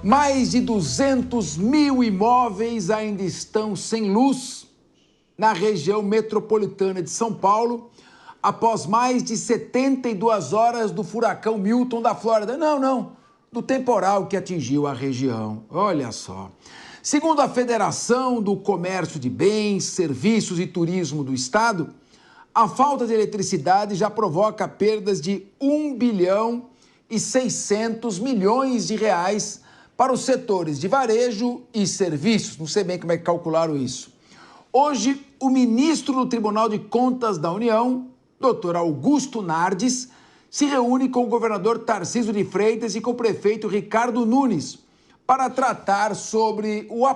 Mais de 200 mil imóveis ainda estão sem luz na região metropolitana de São Paulo, após mais de 72 horas do furacão Milton da Flórida. Não, do temporal que atingiu a região. Olha só. Segundo a Federação do Comércio de Bens, Serviços e Turismo do Estado, a falta de eletricidade já provoca perdas de 1 bilhão e 600 milhões de reais para os setores de varejo e serviços. Não sei bem como é que calcularam isso. Hoje, o ministro do Tribunal de Contas da União, Dr. Augusto Nardes, se reúne com o governador Tarcísio de Freitas e com o prefeito Ricardo Nunes para tratar sobre o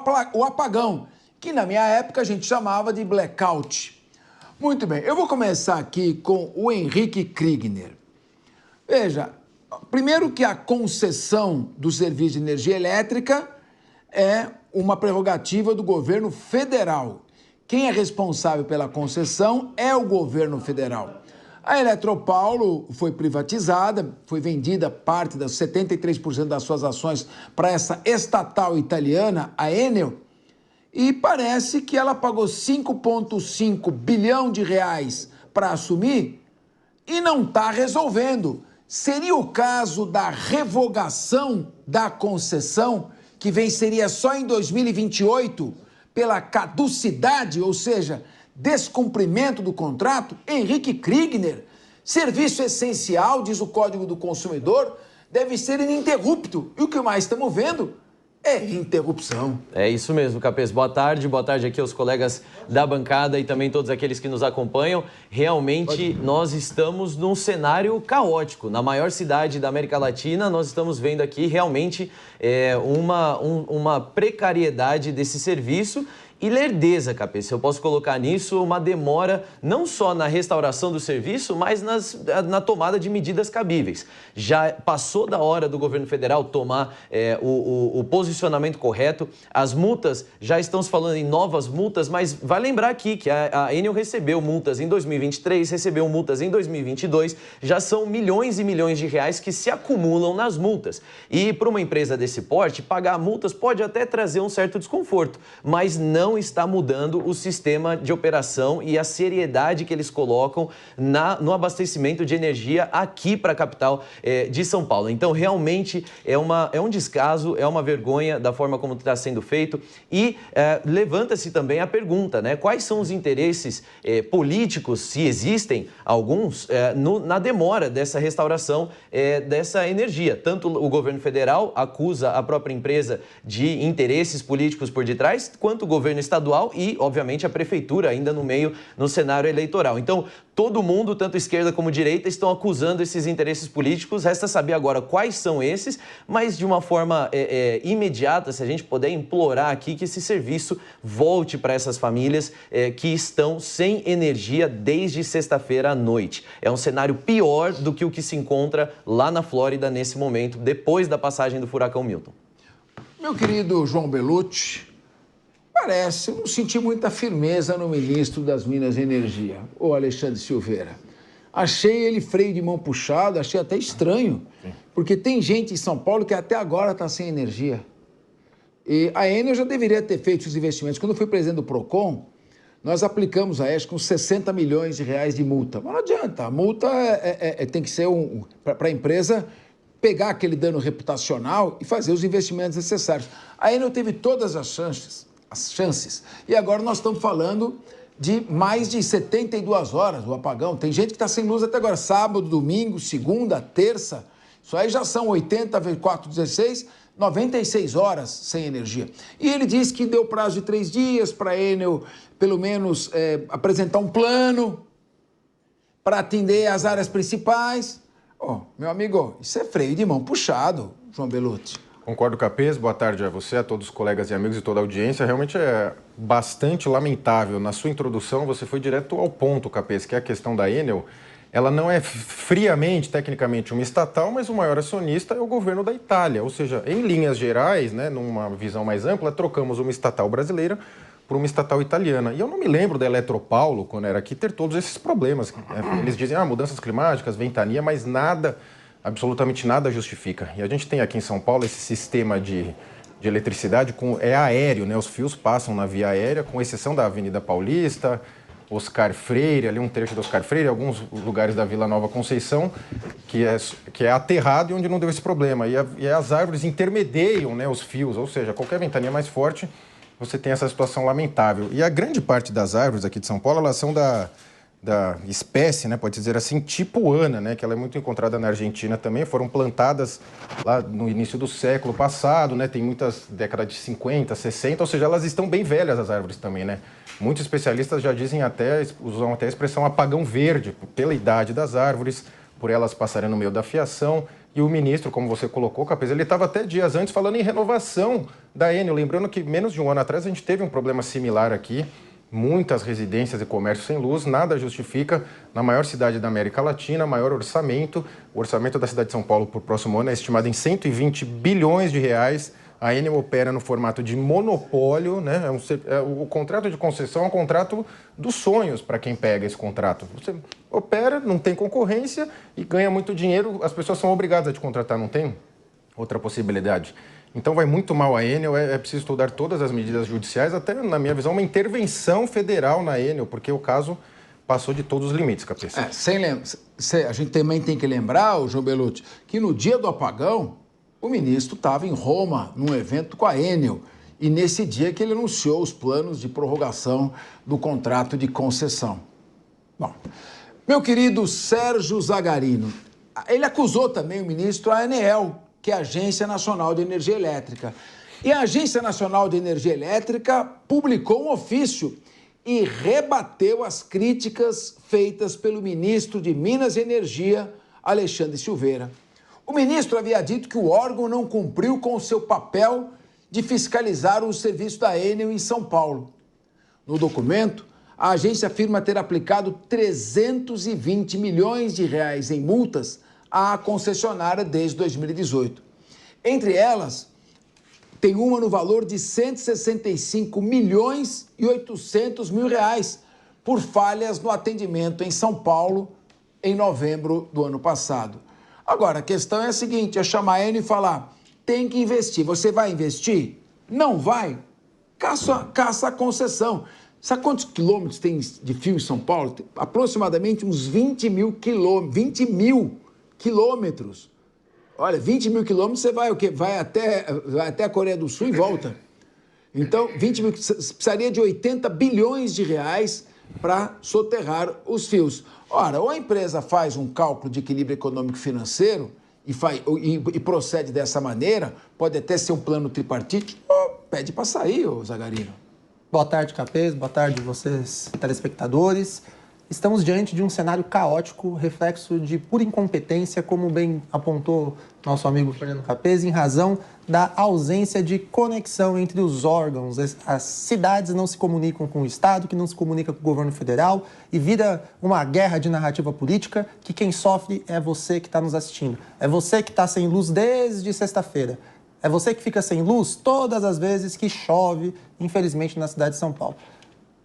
apagão, que na minha época a gente chamava de blackout. Muito bem, eu vou começar aqui com o Henrique Kriegner. Veja, primeiro que a concessão do serviço de energia elétrica é uma prerrogativa do governo federal. Quem é responsável pela concessão é o governo federal. A Eletropaulo foi privatizada, foi vendida parte das 73% das suas ações para essa estatal italiana, a Enel, e parece que ela pagou 5,5 bilhão de reais para assumir e não está resolvendo. Seria o caso da revogação da concessão, que venceria só em 2028, pela caducidade, ou seja, descumprimento do contrato? Henrique Kriegner, serviço essencial, diz o Código do Consumidor, deve ser ininterrupto. E o que mais estamos vendo é interrupção. É isso mesmo, Capês. Boa tarde aqui aos colegas da bancada e também todos aqueles que nos acompanham. Realmente, nós estamos num cenário caótico. Na maior cidade da América Latina, nós estamos vendo aqui realmente uma precariedade desse serviço e lerdeza, Capês. Se eu posso colocar nisso, uma demora não só na restauração do serviço, mas na tomada de medidas cabíveis. Já passou da hora do governo federal tomar o posicionamento correto. As multas, já estamos falando em novas multas, mas vai lembrar aqui que a Enel recebeu multas em 2023, recebeu multas em 2022, já são milhões e milhões de reais que se acumulam nas multas. E para uma empresa desse porte, pagar multas pode até trazer um certo desconforto, mas não está mudando o sistema de operação e a seriedade que eles colocam no abastecimento de energia aqui para a capital de São Paulo. Então, realmente, é um descaso, é uma vergonha da forma como está sendo feito e levanta-se também a pergunta, né? Quais são os interesses políticos, se existem alguns, na demora dessa restauração dessa energia? Tanto o governo federal acusa a própria empresa de interesses políticos por detrás, quanto o governo estadual e, obviamente, a prefeitura ainda no cenário eleitoral. Então, todo mundo, tanto esquerda como direita, estão acusando esses interesses políticos. Resta saber agora quais são esses, mas de uma forma imediata, se a gente puder implorar aqui que esse serviço volte para essas famílias que estão sem energia desde sexta-feira à noite. É um cenário pior do que o que se encontra lá na Flórida nesse momento, depois da passagem do furacão Milton. Meu querido João Belucci, eu não senti muita firmeza no ministro das Minas e Energia, o Alexandre Silveira. Achei ele freio de mão puxado, achei até estranho, porque tem gente em São Paulo que até agora está sem energia. E a Enel já deveria ter feito os investimentos. Quando eu fui presidente do Procon, nós aplicamos a ESC com 60 milhões de reais de multa. Mas não adianta, a multa tem que ser para a empresa pegar aquele dano reputacional e fazer os investimentos necessários. A Enel teve todas as chances. E agora nós estamos falando de mais de 72 horas o apagão. Tem gente que está sem luz até agora, sábado, domingo, segunda, terça. Isso aí já são 80 vezes 4, 16, 96 horas sem energia. E ele disse que deu prazo de 3 dias para a Enel, pelo menos, apresentar um plano para atender as áreas principais. Meu amigo, isso é freio de mão puxado, João Belucci. Concordo, Capês. Boa tarde a você, a todos os colegas e amigos e toda a audiência. Realmente é bastante lamentável. Na sua introdução, você foi direto ao ponto, Capês, que é a questão da Enel. Ela não é friamente, tecnicamente, uma estatal, mas o maior acionista é o governo da Itália. Ou seja, em linhas gerais, né, numa visão mais ampla, trocamos uma estatal brasileira por uma estatal italiana. E eu não me lembro da Eletropaulo, quando era aqui, ter todos esses problemas. Eles dizem, mudanças climáticas, ventania, mas nada absolutamente nada justifica. E a gente tem aqui em São Paulo esse sistema de eletricidade é aéreo, né? Os fios passam na via aérea, com exceção da Avenida Paulista, Oscar Freire, ali um trecho do Oscar Freire, alguns lugares da Vila Nova Conceição, que é aterrado e onde não deu esse problema. E as árvores intermediam, né, os fios, ou seja, qualquer ventania mais forte, você tem essa situação lamentável. E a grande parte das árvores aqui de São Paulo, elas são da espécie, né, pode dizer assim, tipuana, né, que ela é muito encontrada na Argentina também, foram plantadas lá no início do século passado, né, tem muitas décadas de 50, 60, ou seja, elas estão bem velhas as árvores também, né. Muitos especialistas já usam até a expressão apagão verde, pela idade das árvores, por elas passarem no meio da fiação. E o ministro, como você colocou, Capês, ele estava até dias antes falando em renovação da Enel, lembrando que menos de um ano atrás a gente teve um problema similar aqui, muitas residências e comércio sem luz, nada justifica, na maior cidade da América Latina, maior orçamento. O orçamento da cidade de São Paulo para o próximo ano é estimado em 120 bilhões de reais. A Enel opera no formato de monopólio, né? O contrato de concessão é um contrato dos sonhos para quem pega esse contrato. Você opera, não tem concorrência e ganha muito dinheiro, as pessoas são obrigadas a te contratar, não tem outra possibilidade. Então vai muito mal a Enel, é preciso estudar todas as medidas judiciais, até na minha visão uma intervenção federal na Enel, porque o caso passou de todos os limites, Capês. A gente também tem que lembrar, João Belucci, que no dia do apagão, o ministro estava em Roma, num evento com a Enel, e nesse dia que ele anunciou os planos de prorrogação do contrato de concessão. Bom, meu querido Sérgio Zagarino, ele acusou também o ministro a ANEEL, que é a Agência Nacional de Energia Elétrica. E a Agência Nacional de Energia Elétrica publicou um ofício e rebateu as críticas feitas pelo ministro de Minas e Energia, Alexandre Silveira. O ministro havia dito que o órgão não cumpriu com o seu papel de fiscalizar o serviço da Enel em São Paulo. No documento, a agência afirma ter aplicado 320 milhões de reais em multas à concessionária desde 2018. Entre elas, tem uma no valor de 165 milhões e 800 mil reais por falhas no atendimento em São Paulo em novembro do ano passado. Agora, a questão é a seguinte, é chamar a Enel e falar, tem que investir. Você vai investir? Não vai? Caça a concessão. Sabe quantos quilômetros tem de fio em São Paulo? Tem aproximadamente uns 20 mil quilômetros. Olha, 20 mil quilômetros, você vai o quê? Vai até a Coreia do Sul e volta. Então, 20 mil, precisaria de 80 bilhões de reais para soterrar os fios. Ora, ou a empresa faz um cálculo de equilíbrio econômico-financeiro e procede dessa maneira, pode até ser um plano tripartite, ou pede para sair, ô Zagarino. Boa tarde, Capês. Boa tarde, vocês, telespectadores. Estamos diante de um cenário caótico, reflexo de pura incompetência, como bem apontou nosso amigo Fernando Capês, em razão da ausência de conexão entre os órgãos. As cidades não se comunicam com o Estado, que não se comunica com o governo federal, e vira uma guerra de narrativa política que quem sofre é você que está nos assistindo. É você que está sem luz desde sexta-feira. É você que fica sem luz todas as vezes que chove, infelizmente, na cidade de São Paulo.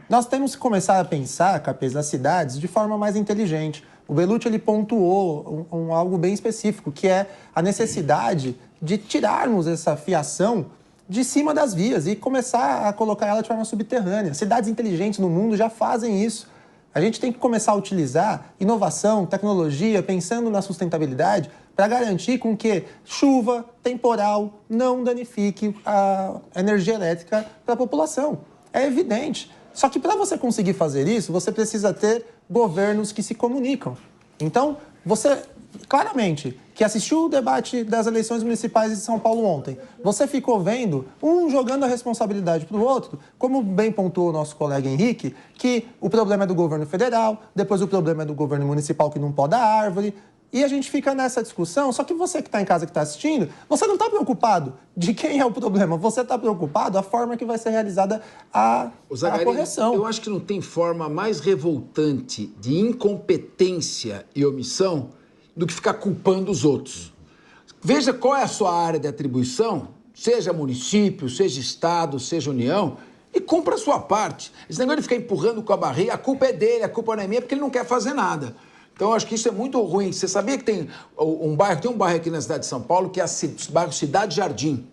Nós temos que começar a pensar, Capês, as cidades de forma mais inteligente. O Belucci, ele pontuou algo bem específico, que é a necessidade de tirarmos essa fiação de cima das vias e começar a colocar ela de forma subterrânea. Cidades inteligentes no mundo já fazem isso. A gente tem que começar a utilizar inovação, tecnologia, pensando na sustentabilidade, para garantir com que chuva, temporal, não danifique a energia elétrica para a população. É evidente. Só que para você conseguir fazer isso, você precisa ter governos que se comunicam. Então, você, claramente, que assistiu o debate das eleições municipais de São Paulo ontem, você ficou vendo um jogando a responsabilidade para o outro, como bem pontuou o nosso colega Henrique, que o problema é do governo federal, depois o problema é do governo municipal que não poda árvore. E a gente fica nessa discussão, só que você que está em casa, que está assistindo, você não está preocupado de quem é o problema, você está preocupado a forma que vai ser realizada a correção. Eu acho que não tem forma mais revoltante de incompetência e omissão do que ficar culpando os outros. Veja qual é a sua área de atribuição, seja município, seja estado, seja união, e cumpra a sua parte. Esse negócio de ficar empurrando com a barriga, a culpa é dele, a culpa não é minha, porque ele não quer fazer nada. Então, eu acho que isso é muito ruim. Você sabia que tem um bairro aqui na cidade de São Paulo, que é o bairro Cidade Jardim.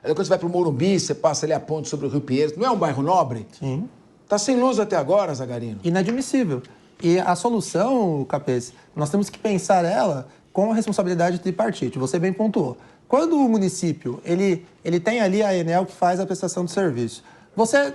Aí quando você vai para o Morumbi, você passa ali a ponte sobre o Rio Pinheiros. Não é um bairro nobre? Sim. Está sem luz até agora, Zagarino. Inadmissível. E a solução, Capês, nós temos que pensar ela com a responsabilidade tripartite. Você bem pontuou. Quando o município ele tem ali a Enel que faz a prestação de serviço, você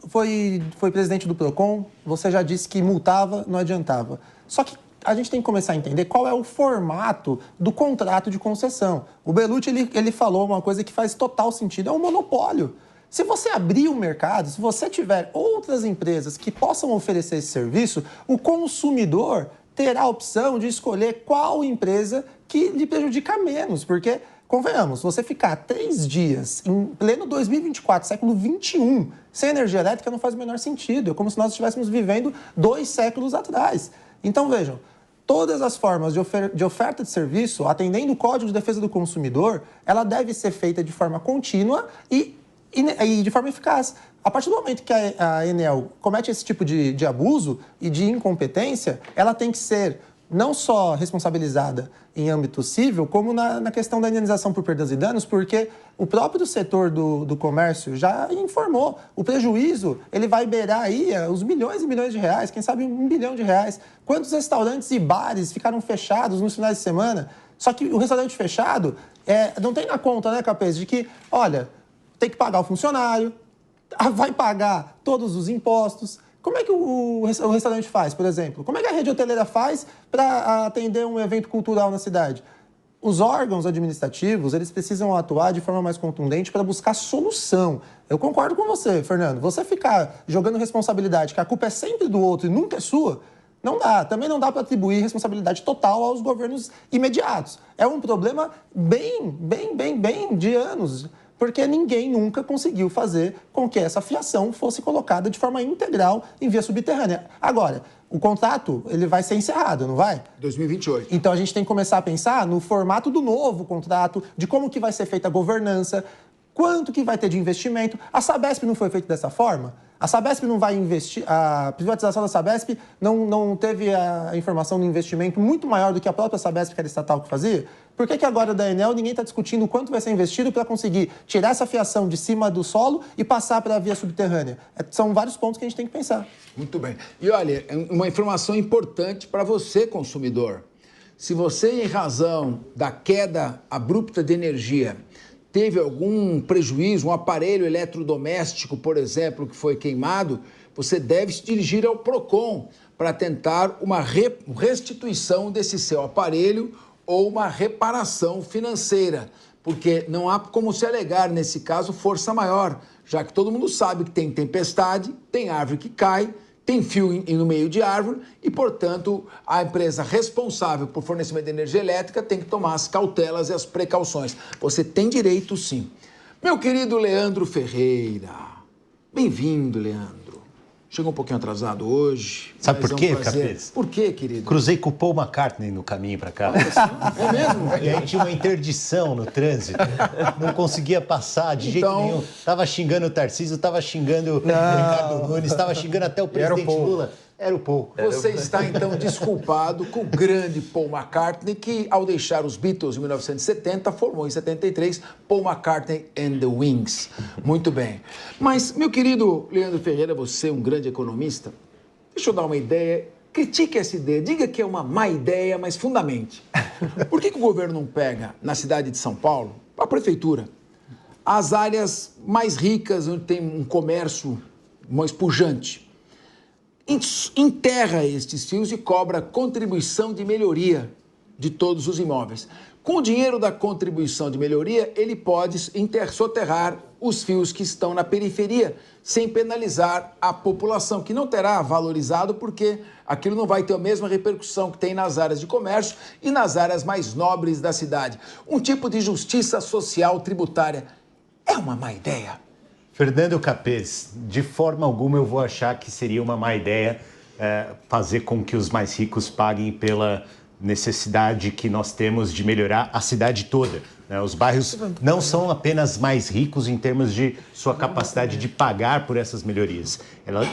foi presidente do PROCON, você já disse que multava, não adiantava. Só que a gente tem que começar a entender qual é o formato do contrato de concessão. O Bellucci ele falou uma coisa que faz total sentido, é um monopólio. Se você abrir o mercado, se você tiver outras empresas que possam oferecer esse serviço, o consumidor terá a opção de escolher qual empresa que lhe prejudica menos, porque, convenhamos, você ficar 3 dias em pleno 2024, século 21, sem energia elétrica não faz o menor sentido. É como se nós estivéssemos vivendo 2 séculos atrás. Então, vejam, todas as formas de oferta de serviço, atendendo o Código de Defesa do Consumidor, ela deve ser feita de forma contínua e de forma eficaz. A partir do momento que a Enel comete esse tipo de abuso e de incompetência, ela tem que ser não só responsabilizada em âmbito civil, como na questão da indenização por perdas e danos, porque o próprio setor do comércio já informou. O prejuízo ele vai beirar aí os milhões e milhões de reais, quem sabe R$1 bilhão. Quantos restaurantes e bares ficaram fechados nos finais de semana? Só que o restaurante fechado não tem na conta, né, Capês, de que, olha, tem que pagar o funcionário, vai pagar todos os impostos. Como é que o restaurante faz, por exemplo? Como é que a rede hoteleira faz para atender um evento cultural na cidade? Os órgãos administrativos, eles precisam atuar de forma mais contundente para buscar solução. Eu concordo com você, Fernando. Você ficar jogando responsabilidade, que a culpa é sempre do outro e nunca é sua, não dá. Também não dá para atribuir responsabilidade total aos governos imediatos. É um problema bem de anos, porque ninguém nunca conseguiu fazer com que essa fiação fosse colocada de forma integral em via subterrânea. Agora, o contrato ele vai ser encerrado, não vai? 2028. Então a gente tem que começar a pensar no formato do novo contrato, de como que vai ser feita a governança, quanto que vai ter de investimento. A Sabesp não foi feita dessa forma? A Sabesp não vai investir, a privatização da Sabesp não teve a informação de investimento muito maior do que a própria Sabesp, que era estatal, que fazia? Por que agora da Enel ninguém está discutindo o quanto vai ser investido para conseguir tirar essa fiação de cima do solo e passar para a via subterrânea? São vários pontos que a gente tem que pensar. Muito bem. E olha, uma informação importante para você, consumidor. Se você, em razão da queda abrupta de energia, teve algum prejuízo, um aparelho eletrodoméstico, por exemplo, que foi queimado, você deve se dirigir ao PROCON para tentar uma restituição desse seu aparelho ou uma reparação financeira, porque não há como se alegar, nesse caso, força maior, já que todo mundo sabe que tem tempestade, tem árvore que cai, tem fio no meio de árvore e, portanto, a empresa responsável por fornecimento de energia elétrica tem que tomar as cautelas e as precauções. Você tem direito, sim. Meu querido Leandro Ferreira, bem-vindo, Leandro. Chegou um pouquinho atrasado hoje. Sabe por quê, Capês? Por quê, querido? Cruzei com o Paul McCartney no caminho para cá. É mesmo? E aí tinha uma interdição no trânsito. Não conseguia passar de jeito nenhum. Tava xingando o Tarcísio, tava xingando o Ricardo Nunes, tava xingando até o presidente Lula. Era o Paul. Você está, então, desculpado com o grande Paul McCartney, que, ao deixar os Beatles em 1970, formou em 73 Paul McCartney and the Wings. Muito bem. Mas, meu querido Leandro Ferreira, você é um grande economista. Deixa eu dar uma ideia. Critique essa ideia. Diga que é uma má ideia, mas fundamente. Por que o governo não pega, na cidade de São Paulo, a prefeitura, as áreas mais ricas, onde tem um comércio mais pujante, enterra estes fios e cobra contribuição de melhoria de todos os imóveis. Com o dinheiro da contribuição de melhoria, ele pode soterrar os fios que estão na periferia, sem penalizar a população, que não terá valorizado porque aquilo não vai ter a mesma repercussão que tem nas áreas de comércio e nas áreas mais nobres da cidade. Um tipo de justiça social tributária é uma má ideia? Fernando Capês, de forma alguma eu vou achar que seria uma má ideia fazer com que os mais ricos paguem pela necessidade que nós temos de melhorar a cidade toda. né? Os bairros não são apenas mais ricos em termos de sua capacidade de pagar por essas melhorias.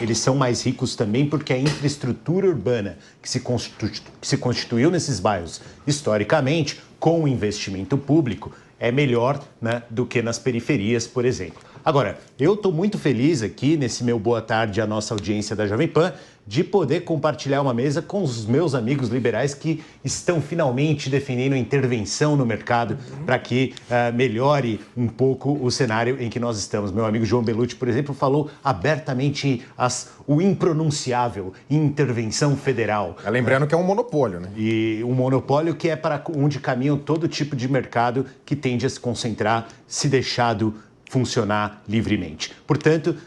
Eles são mais ricos também porque a infraestrutura urbana que se constituiu nesses bairros historicamente, com o investimento público, é melhor, né, do que nas periferias, por exemplo. Agora, eu estou muito feliz aqui, nesse meu boa tarde à nossa audiência da Jovem Pan, de poder compartilhar uma mesa com os meus amigos liberais que estão finalmente defendendo a intervenção no mercado para que melhore um pouco o cenário em que nós estamos. Meu amigo João Belucci, por exemplo, falou abertamente o impronunciável, intervenção federal. Lembrando que é um monopólio, né? E um monopólio que é para onde caminham todo tipo de mercado que tende a se concentrar, se deixado funcionar livremente. Portanto,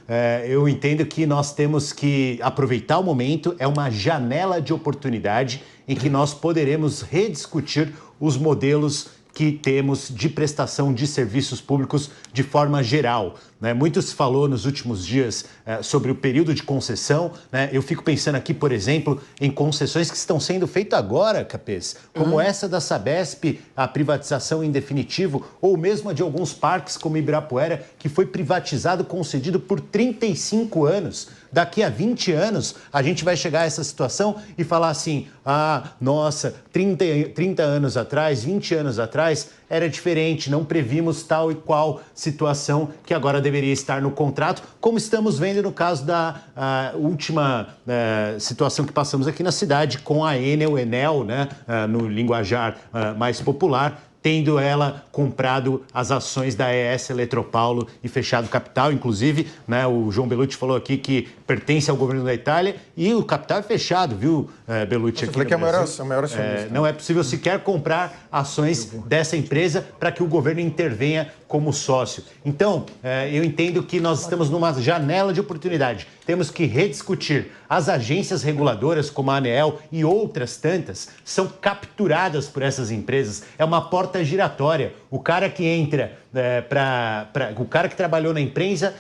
eu entendo que nós temos que aproveitar o momento, é uma janela de oportunidade em que nós poderemos rediscutir os modelos que temos de prestação de serviços públicos de forma geral, né? Muito se falou nos últimos dias sobre o período de concessão, né? Eu fico pensando aqui, por exemplo, em concessões que estão sendo feitas agora, Capês, como essa da Sabesp, a privatização em definitivo, ou mesmo a de alguns parques como Ibirapuera, que foi privatizado, concedido por 35 anos. Daqui a 20 anos, a gente vai chegar a essa situação e falar assim, nossa, 30 anos atrás, 20 anos atrás, era diferente, não previmos tal e qual situação que agora deveria estar no contrato, como estamos vendo no caso da última situação que passamos aqui na cidade com a Enel, né, no linguajar mais popular, tendo ela comprado as ações da ES Eletropaulo e fechado capital. Inclusive, né, o João Belucci falou aqui que pertence ao governo da Itália e o capital é fechado, viu, Belucci? Eu falei que é a maior acionista. Não é possível sequer comprar ações dessa empresa para que o governo intervenha como sócio. Então, eu entendo que nós estamos numa janela de oportunidade. Temos que rediscutir. As agências reguladoras, como a ANEEL e outras tantas, são capturadas por essas empresas. É uma porta giratória. O cara que entra, o cara que trabalhou na empresa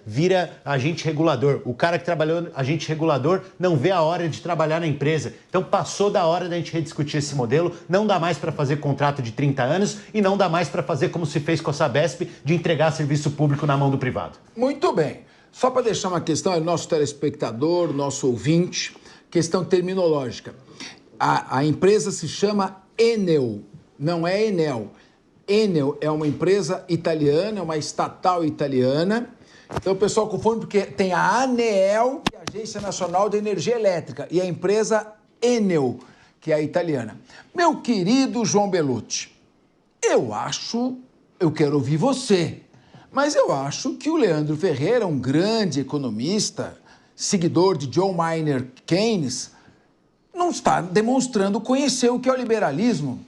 vira agente regulador. O cara que trabalhou agente regulador não vê a hora de trabalhar na empresa. Então passou da hora da gente rediscutir esse modelo. Não dá mais para fazer contrato de 30 anos e não dá mais para fazer como se fez com a Sabesp, de entregar serviço público na mão do privado. Muito bem. Só para deixar uma questão, nosso telespectador, nosso ouvinte, questão terminológica. A empresa se chama Enel, não é Enel. Enel é uma empresa italiana, é uma estatal italiana. Então o pessoal confunde porque tem a ANEEL, que é a Agência Nacional de Energia Elétrica, e a empresa Enel, que é a italiana. Meu querido João Belucci, eu quero ouvir você, mas eu acho que o Leandro Ferreira, um grande economista, seguidor de John Maynard Keynes, não está demonstrando conhecer o que é o liberalismo.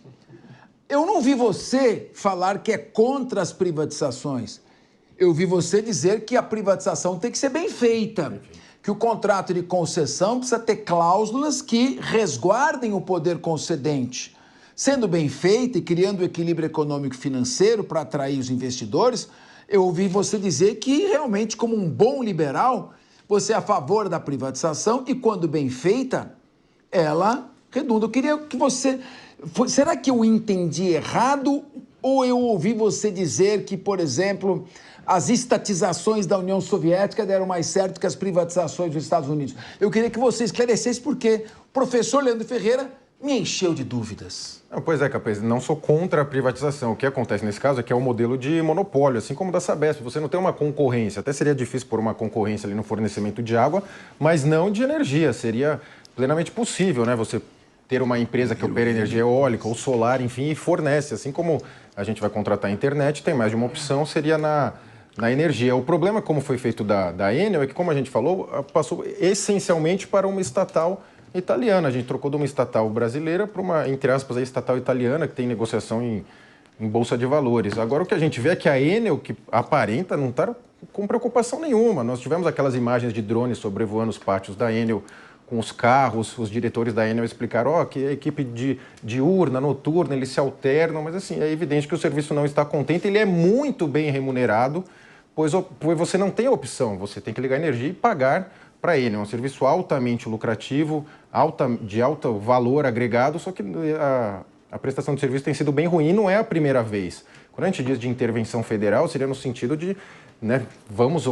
Eu não vi você falar que é contra as privatizações. Eu vi você dizer que a privatização tem que ser bem feita, que o contrato de concessão precisa ter cláusulas que resguardem o poder concedente. Sendo bem feita e criando o equilíbrio econômico e financeiro para atrair os investidores, eu ouvi você dizer que realmente, como um bom liberal, você é a favor da privatização e, quando bem feita, ela redunda. Eu queria que você... Será que eu entendi errado ou eu ouvi você dizer que, por exemplo, as estatizações da União Soviética deram mais certo que as privatizações dos Estados Unidos? Eu queria que você esclarecesse porque o professor Leandro Ferreira me encheu de dúvidas. Pois é, Capês, não sou contra a privatização. O que acontece nesse caso é que é um modelo de monopólio, assim como o da Sabesp. Você não tem uma concorrência. Até seria difícil pôr uma concorrência ali no fornecimento de água, mas não de energia. Seria plenamente possível, né? Você ter uma empresa que opera energia eólica ou solar, enfim, e fornece. Assim como a gente vai contratar a internet, tem mais de uma opção, seria na energia. O problema, como foi feito da Enel, é que, como a gente falou, passou essencialmente para uma estatal italiana. A gente trocou de uma estatal brasileira para uma, entre aspas, a estatal italiana, que tem negociação em Bolsa de Valores. Agora, o que a gente vê é que a Enel, que aparenta não estar com preocupação nenhuma. Nós tivemos aquelas imagens de drones sobrevoando os pátios da Enel, com os carros, os diretores da Enel explicaram que a equipe diurna, noturna, eles se alternam, mas assim, é evidente que o serviço não está contente, ele é muito bem remunerado, pois você não tem opção, você tem que ligar energia e pagar para ele. É um serviço altamente lucrativo, de alto valor agregado, só que a prestação de serviço tem sido bem ruim, não é a primeira vez. Quando a gente diz de intervenção federal, seria no sentido de, né, vamos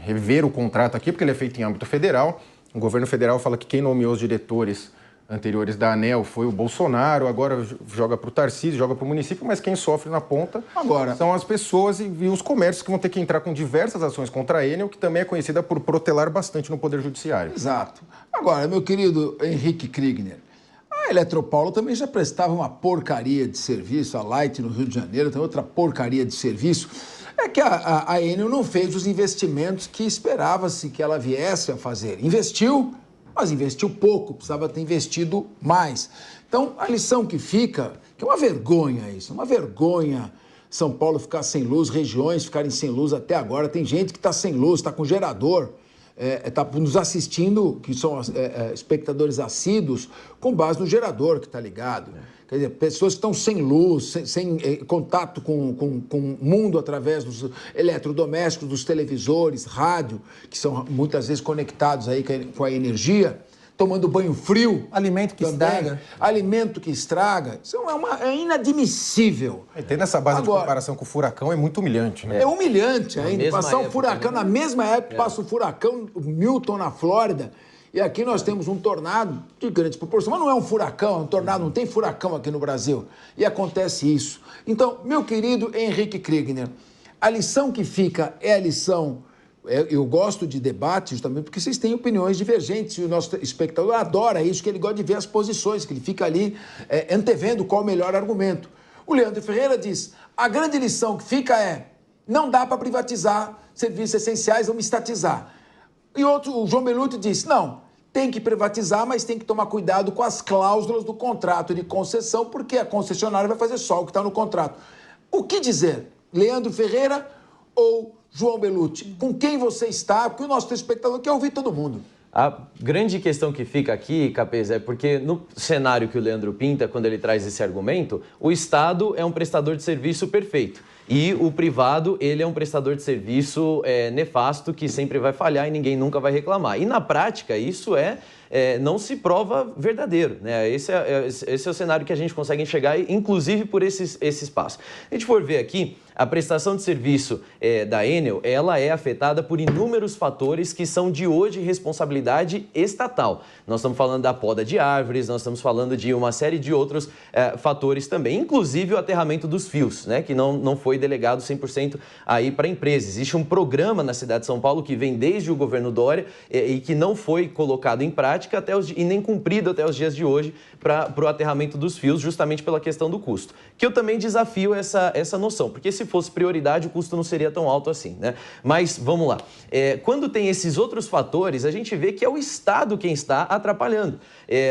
rever o contrato aqui, porque ele é feito em âmbito federal. O governo federal fala que quem nomeou os diretores anteriores da ANEEL foi o Bolsonaro, agora joga para o Tarcísio, joga para o município, mas quem sofre na ponta agora são as pessoas e os comércios que vão ter que entrar com diversas ações contra a Enel, que também é conhecida por protelar bastante no Poder Judiciário. Exato. Agora, meu querido Henrique Kriegner, a Eletropaulo também já prestava uma porcaria de serviço, a Light no Rio de Janeiro tem outra porcaria de serviço. É que a Enel não fez os investimentos que esperava-se que ela viesse a fazer. Investiu, mas investiu pouco, precisava ter investido mais. Então, a lição que fica, que é uma vergonha isso, uma vergonha São Paulo ficar sem luz, regiões ficarem sem luz até agora. Tem gente que está sem luz, está com gerador, está nos assistindo, que são espectadores assíduos, com base no gerador que está ligado. Quer dizer, pessoas que estão sem luz, sem contato com o mundo através dos eletrodomésticos, dos televisores, rádio, que são muitas vezes conectados aí com a energia, tomando banho frio. Alimento que estraga. Alimento que estraga. Isso é inadmissível. E tendo essa base de comparação com o furacão é muito humilhante, né? É humilhante ainda. Passar um furacão, na mesma época passa o furacão Milton na Flórida, e aqui nós temos um tornado de grande proporção. Mas não é um furacão, é um tornado, não tem furacão aqui no Brasil. E acontece isso. Então, meu querido Henrique Kriegner, a lição que fica é a lição... Eu gosto de debates também porque vocês têm opiniões divergentes e o nosso espectador adora isso, que ele gosta de ver as posições, que ele fica ali antevendo qual é o melhor argumento. O Leandro Ferreira diz, a grande lição que fica é, não dá para privatizar serviços essenciais, vamos estatizar. E outro, o João Beluto disse, não, tem que privatizar, mas tem que tomar cuidado com as cláusulas do contrato de concessão, porque a concessionária vai fazer só o que está no contrato. O que dizer? Leandro Ferreira ou João Belutti? Com quem você está? Porque o nosso telespectador quer ouvir todo mundo. A grande questão que fica aqui, Capês, é porque no cenário que o Leandro pinta, quando ele traz esse argumento, o Estado é um prestador de serviço perfeito. E o privado, ele é um prestador de serviço nefasto, que sempre vai falhar e ninguém nunca vai reclamar. E na prática, isso não se prova verdadeiro, né? Esse é o cenário que a gente consegue enxergar, inclusive por esse espaço. A gente for ver aqui, a prestação de serviço da Enel, ela é afetada por inúmeros fatores que são de hoje responsabilidade estatal. Nós estamos falando da poda de árvores, nós estamos falando de uma série de outros fatores também, inclusive o aterramento dos fios, né? Que não foi delegado 100% aí para a empresa. Existe um programa na cidade de São Paulo que vem desde o governo Dória e que não foi colocado em prática e nem cumprido até os dias de hoje para o aterramento dos fios, justamente pela questão do custo. Que eu também desafio essa noção, porque se fosse prioridade, o custo não seria tão alto assim, né? Mas vamos lá. Quando tem esses outros fatores, a gente vê que é o Estado quem está atrapalhando.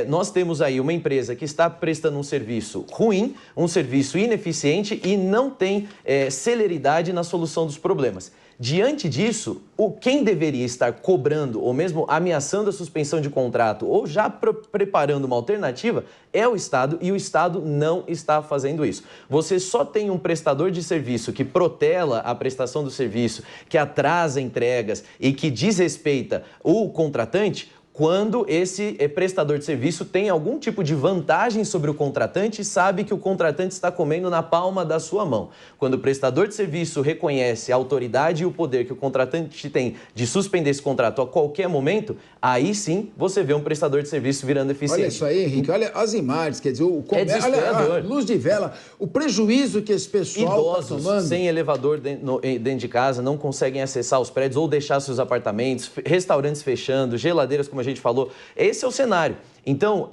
Nós temos aí uma empresa que está prestando um serviço ruim, um serviço ineficiente e não tem celeridade na solução dos problemas. Diante disso, quem deveria estar cobrando ou mesmo ameaçando a suspensão de contrato ou já preparando uma alternativa é o Estado, e o Estado não está fazendo isso. Você só tem um prestador de serviço que protela a prestação do serviço, que atrasa entregas e que desrespeita o contratante, quando esse prestador de serviço tem algum tipo de vantagem sobre o contratante e sabe que o contratante está comendo na palma da sua mão. Quando o prestador de serviço reconhece a autoridade e o poder que o contratante tem de suspender esse contrato a qualquer momento, aí sim você vê um prestador de serviço virando eficiente. Olha isso aí, Henrique, olha as imagens, quer dizer, desesperador. Olha a luz de vela, o prejuízo que esse pessoal está tomando. Sem elevador dentro de casa, não conseguem acessar os prédios ou deixar seus apartamentos, restaurantes fechando, geladeiras, como a gente falou. Esse é o cenário. Então,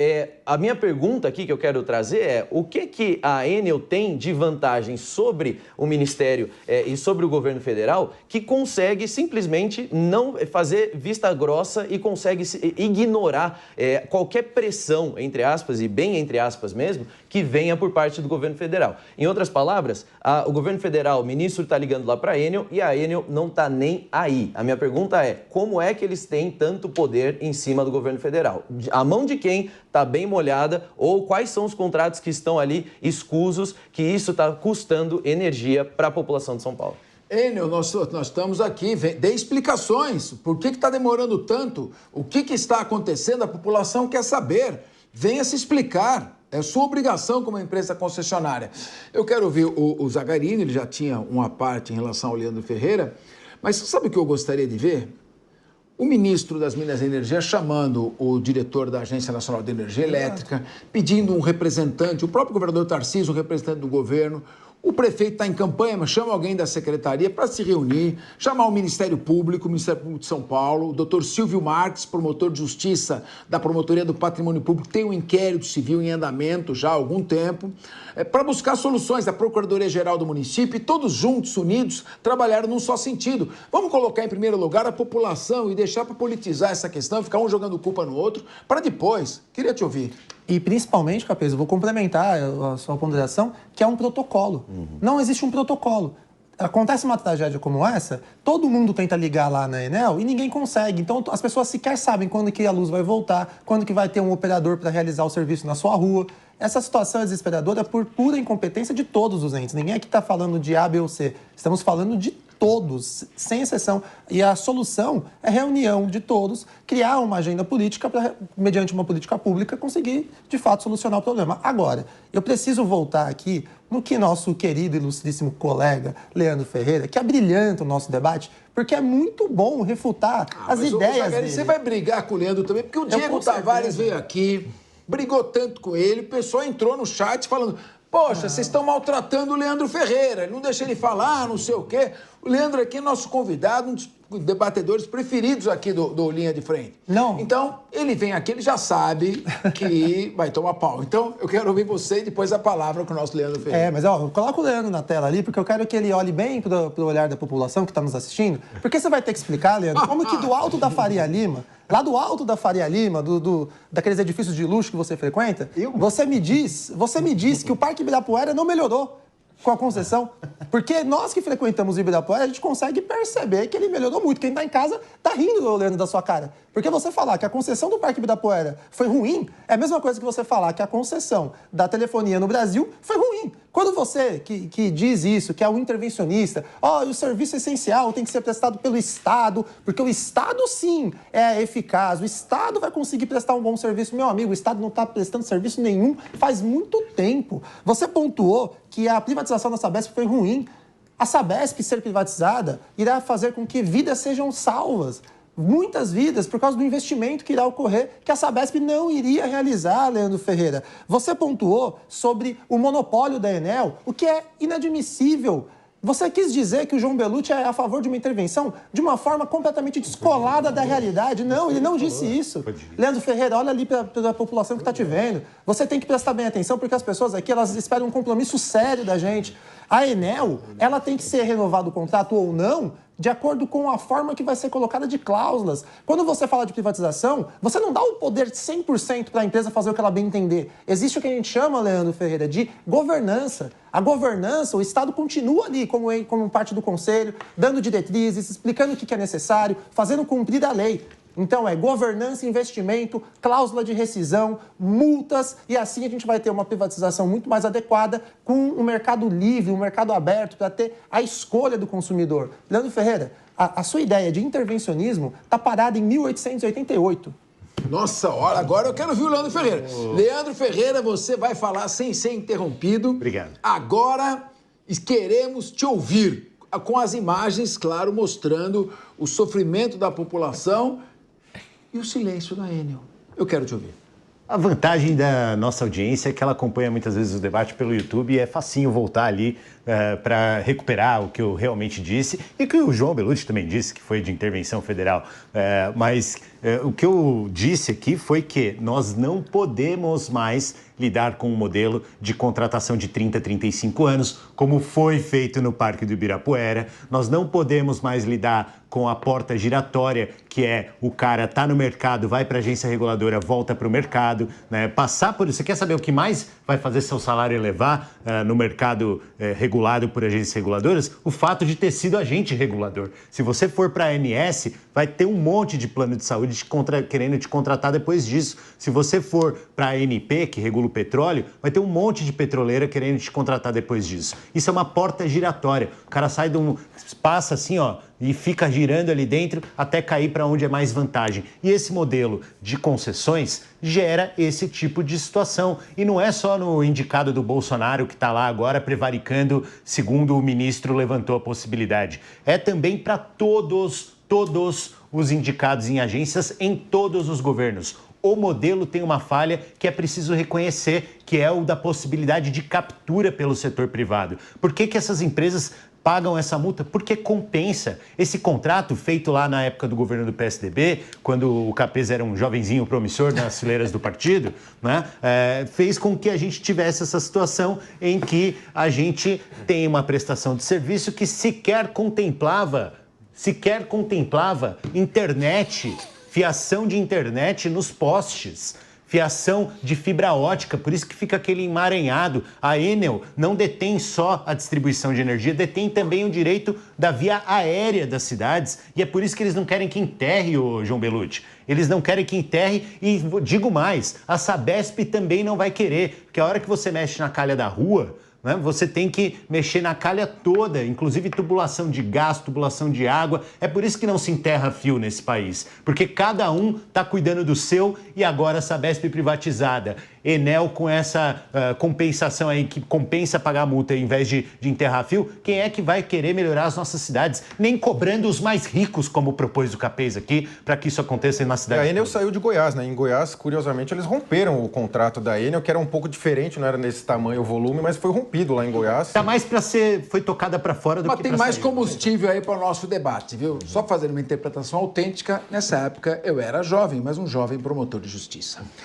a minha pergunta aqui que eu quero trazer é o que a Enel tem de vantagem sobre o Ministério e sobre o governo federal que consegue simplesmente não fazer vista grossa e consegue ignorar qualquer pressão, entre aspas, e bem entre aspas mesmo, que venha por parte do governo federal. Em outras palavras, o governo federal, o ministro está ligando lá para a Enel e a Enel não está nem aí. A minha pergunta é, como é que eles têm tanto poder em cima do governo federal? A mão de quem está bem molhada ou quais são os contratos que estão ali escusos, que isso está custando energia para a população de São Paulo? Enel, nós estamos aqui, dê explicações. Por que está demorando tanto? O que está acontecendo? A população quer saber. Venha se explicar. É sua obrigação como empresa concessionária. Eu quero ouvir o Zagarini, ele já tinha uma parte em relação ao Leandro Ferreira, mas sabe o que eu gostaria de ver? O ministro das Minas e Energia chamando o diretor da Agência Nacional de Energia Elétrica, pedindo um representante, o próprio governador Tarcísio, um representante do governo. O prefeito está em campanha, mas chama alguém da secretaria para se reunir, chamar o Ministério Público de São Paulo, o doutor Silvio Marques, promotor de justiça da Promotoria do Patrimônio Público, tem um inquérito civil em andamento já há algum tempo, para buscar soluções da Procuradoria-Geral do município e todos juntos, unidos, trabalharam num só sentido. Vamos colocar em primeiro lugar a população e deixar para politizar essa questão, ficar um jogando culpa no outro, para depois. Queria te ouvir. E principalmente, Capês, eu vou complementar a sua ponderação, que é um protocolo. Não existe um protocolo. Acontece uma tragédia como essa, todo mundo tenta ligar lá na Enel e ninguém consegue. Então, as pessoas sequer sabem quando que a luz vai voltar, quando que vai ter um operador para realizar o serviço na sua rua. Essa situação é desesperadora por pura incompetência de todos os entes. Ninguém aqui está falando de A, B ou C. Estamos falando de todos, sem exceção. E a solução é reunião de todos, criar uma agenda política para, mediante uma política pública, conseguir, de fato, solucionar o problema. Agora, eu preciso voltar aqui no que nosso querido e ilustríssimo colega, Leandro Ferreira, que abrilhanta o nosso debate, porque é muito bom refutar as ideias dele. Você vai brigar com o Leandro também, porque o Diego Tavares veio aqui, brigou tanto com ele, o pessoal entrou no chat falando... Poxa, vocês estão maltratando o Leandro Ferreira, não deixa ele falar, não sei o quê. O Leandro aqui é nosso convidado, um dos debatedores preferidos aqui do Linha de Frente. Não. Então, ele vem aqui, ele já sabe que vai tomar pau. Então, eu quero ouvir você e depois a palavra com o nosso Leandro Ferreira. Mas coloca o Leandro na tela ali, porque eu quero que ele olhe bem pro olhar da população que está nos assistindo. Porque você vai ter que explicar, Leandro, como que do alto da Faria Lima, lá do alto da Faria Lima, daqueles edifícios de luxo que você frequenta, você me diz que o Parque Ibirapuera não melhorou com a concessão. Porque nós que frequentamos o Ibirapuera, a gente consegue perceber que ele melhorou muito. Quem está em casa está rindo, Leandro, da sua cara. Porque você falar que a concessão do Parque Ibirapuera foi ruim, é a mesma coisa que você falar que a concessão da telefonia no Brasil foi ruim. Quando você que diz isso, que é um intervencionista, o serviço essencial tem que ser prestado pelo Estado, porque o Estado, sim, é eficaz, o Estado vai conseguir prestar um bom serviço. Meu amigo, o Estado não está prestando serviço nenhum faz muito tempo. Você pontuou que a privatização da Sabesp foi ruim. A Sabesp ser privatizada irá fazer com que vidas sejam salvas. Muitas vidas por causa do investimento que irá ocorrer, que a Sabesp não iria realizar, Leandro Ferreira. Você pontuou sobre o monopólio da Enel, o que é inadmissível. Você quis dizer que o João Bellucci é a favor de uma intervenção de uma forma completamente descolada da realidade. Não, ele não disse isso. Leandro Ferreira, olha ali para a população que está te vendo. Você tem que prestar bem atenção, porque as pessoas aqui, elas esperam um compromisso sério da gente. A Enel, ela tem que ser renovado o contrato ou não, de acordo com a forma que vai ser colocada de cláusulas. Quando você fala de privatização, você não dá o poder 100% para a empresa fazer o que ela bem entender. Existe o que a gente chama, Leandro Ferreira, de governança. A governança, o Estado continua ali como parte do conselho, dando diretrizes, explicando o que é necessário, fazendo cumprir a lei. Então, é governança, investimento, cláusula de rescisão, multas, e assim a gente vai ter uma privatização muito mais adequada com um mercado livre, um mercado aberto para ter a escolha do consumidor. Leandro Ferreira, a sua ideia de intervencionismo está parada em 1888. Nossa, agora eu quero ouvir o Leandro Ferreira. Leandro Ferreira, você vai falar sem ser interrompido. Obrigado. Agora queremos te ouvir, com as imagens, claro, mostrando o sofrimento da população e o silêncio da Enel. Eu quero te ouvir. A vantagem da nossa audiência é que ela acompanha muitas vezes o debate pelo YouTube e é facinho voltar ali para recuperar o que eu realmente disse e que o João Bellucci também disse, que foi de intervenção federal. Mas o que eu disse aqui foi que nós não podemos mais lidar com um modelo de contratação de 30, 35 anos, como foi feito no Parque do Ibirapuera. Nós não podemos mais lidar com a porta giratória, que é o cara tá no mercado, vai para a agência reguladora, volta para o mercado, né? Passar por isso. Você quer saber o que mais vai fazer seu salário elevar no mercado regulado por agências reguladoras? O fato de ter sido agente regulador. Se você for para a ANS, vai ter um monte de plano de saúde querendo te contratar depois disso. Se você for para a ANP, que regula o petróleo, vai ter um monte de petroleira querendo te contratar depois disso. Isso é uma porta giratória. O cara sai passa assim, e fica girando ali dentro até cair para onde é mais vantagem. E esse modelo de concessões gera esse tipo de situação. E não é só no indicado do Bolsonaro que está lá agora prevaricando, segundo o ministro levantou a possibilidade. É também para todos os indicados em agências em todos os governos. O modelo tem uma falha que é preciso reconhecer, que é o da possibilidade de captura pelo setor privado. Por que essas empresas pagam essa multa? Porque compensa. Esse contrato feito lá na época do governo do PSDB, quando o Capês era um jovenzinho promissor nas fileiras do partido, né, fez com que a gente tivesse essa situação em que a gente tem uma prestação de serviço que sequer contemplava internet, fiação de internet nos postes, fiação de fibra ótica, por isso que fica aquele emaranhado. A Enel não detém só a distribuição de energia, detém também o direito da via aérea das cidades, e é por isso que eles não querem que enterre, o João Belucci. Eles não querem que enterre e, digo mais, a Sabesp também não vai querer, porque a hora que você mexe na calha da rua, né, você tem que mexer na calha toda, inclusive tubulação de gás, tubulação de água. É por isso que não se enterra fio nesse país, porque cada um está cuidando do seu e agora a Sabesp privatizada. Enel com essa compensação aí, que compensa pagar a multa em vez de enterrar fio, quem é que vai querer melhorar as nossas cidades? Nem cobrando os mais ricos, como propôs o Capês aqui, para que isso aconteça na cidade. A Enel saiu de Goiás, né? Em Goiás, curiosamente, eles romperam o contrato da Enel, que era um pouco diferente, não era nesse tamanho ou volume, mas foi rompido lá em Goiás. Tá mais para ser, foi tocada para fora do Mas que tem pra mais sair. combustível aí para o nosso debate, viu? Só fazendo uma interpretação autêntica, nessa época eu era jovem, mas um jovem promotor de justiça.